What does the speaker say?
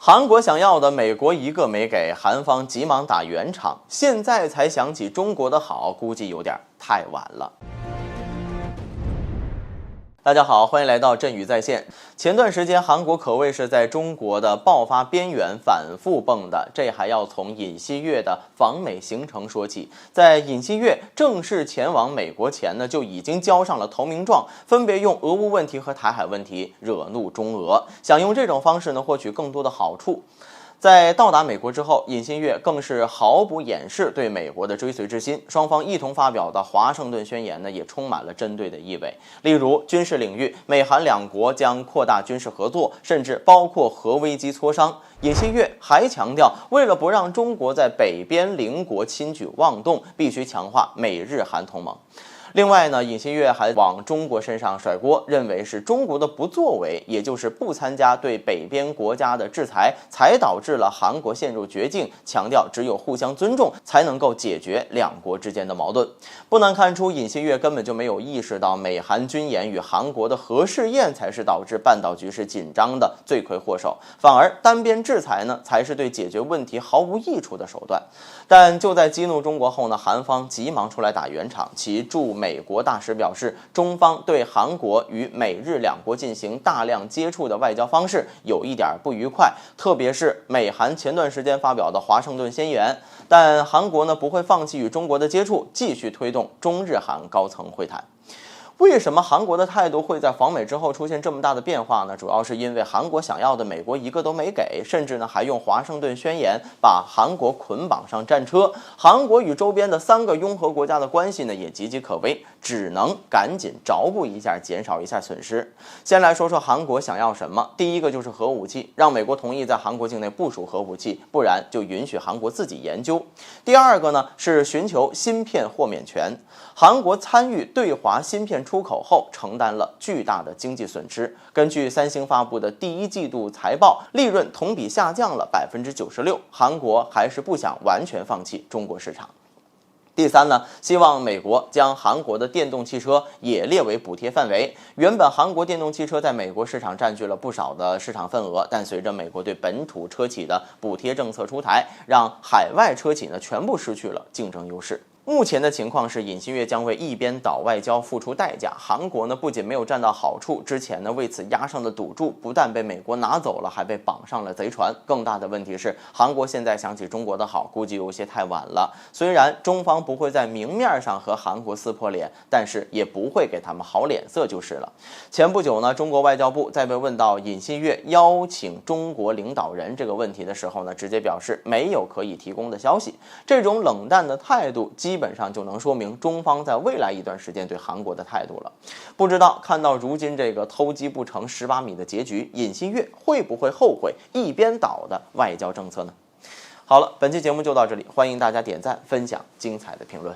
韩国想要的，美国一个没给，韩方急忙打圆场，现在才想起中国的好，估计有点太晚了。大家好，欢迎来到振宇在线。前段时间，韩国可谓是在中国的爆发边缘反复蹦的，这还要从尹锡悦的访美行程说起。在尹锡悦正式前往美国前呢，就已经交上了投名状，分别用俄乌问题和台海问题惹怒中俄，想用这种方式呢获取更多的好处。在到达美国之后，尹锡悦更是毫不掩饰对美国的追随之心，双方一同发表的华盛顿宣言呢，也充满了针对的意味。例如，军事领域，美韩两国将扩大军事合作，甚至包括核危机磋商。尹锡悦还强调，为了不让中国在北边邻国轻举妄动，必须强化美日韩同盟。另外呢，尹锡悦还往中国身上甩锅，认为是中国的不作为，也就是不参加对北边国家的制裁，才导致了韩国陷入绝境，强调只有互相尊重才能够解决两国之间的矛盾。不难看出，尹锡悦根本就没有意识到美韩军演与韩国的核试验才是导致半岛局势紧张的罪魁祸首，反而单边制裁呢，才是对解决问题毫无益处的手段。但就在激怒中国后呢，韩方急忙出来打圆场，其驻美国大使表示，中方对韩国与美日两国进行大量接触的外交方式有一点不愉快，特别是美韩前段时间发表的华盛顿宣言，但韩国呢不会放弃与中国的接触，继续推动中日韩高层会谈。为什么韩国的态度会在访美之后出现这么大的变化呢？主要是因为韩国想要的美国一个都没给，甚至呢还用华盛顿宣言把韩国捆绑上战车。韩国与周边的3个拥核国家的关系呢也岌岌可危，只能赶紧找补一下，减少一下损失。先来说说韩国想要什么，第一个就是核武器，让美国同意在韩国境内部署核武器，不然就允许韩国自己研究。第二个呢是寻求芯片豁免权，韩国参与对华芯片出口后承担了巨大的经济损失。根据三星发布的第1季度财报，利润同比下降了96%，韩国还是不想完全放弃中国市场。第三呢，希望美国将韩国的电动汽车也列为补贴范围。原本韩国电动汽车在美国市场占据了不少的市场份额，但随着美国对本土车企的补贴政策出台，让海外车企呢全部失去了竞争优势。目前的情况是，尹锡悦将为一边倒外交付出代价。韩国呢不仅没有占到好处，之前呢为此押上的赌注不但被美国拿走了，还被绑上了贼船。更大的问题是，韩国现在想起中国的好，估计有些太晚了。虽然中方不会在明面上和韩国撕破脸，但是也不会给他们好脸色就是了。前不久呢，中国外交部在被问到尹锡悦邀请中国领导人这个问题的时候呢，直接表示没有可以提供的消息。这种冷淡的态度基本上就能说明中方在未来一段时间对韩国的态度了。不知道看到如今这个偷鸡不成18米的结局，尹锡悦会不会后悔一边倒的外交政策呢？好了，本期节目就到这里，欢迎大家点赞分享精彩的评论。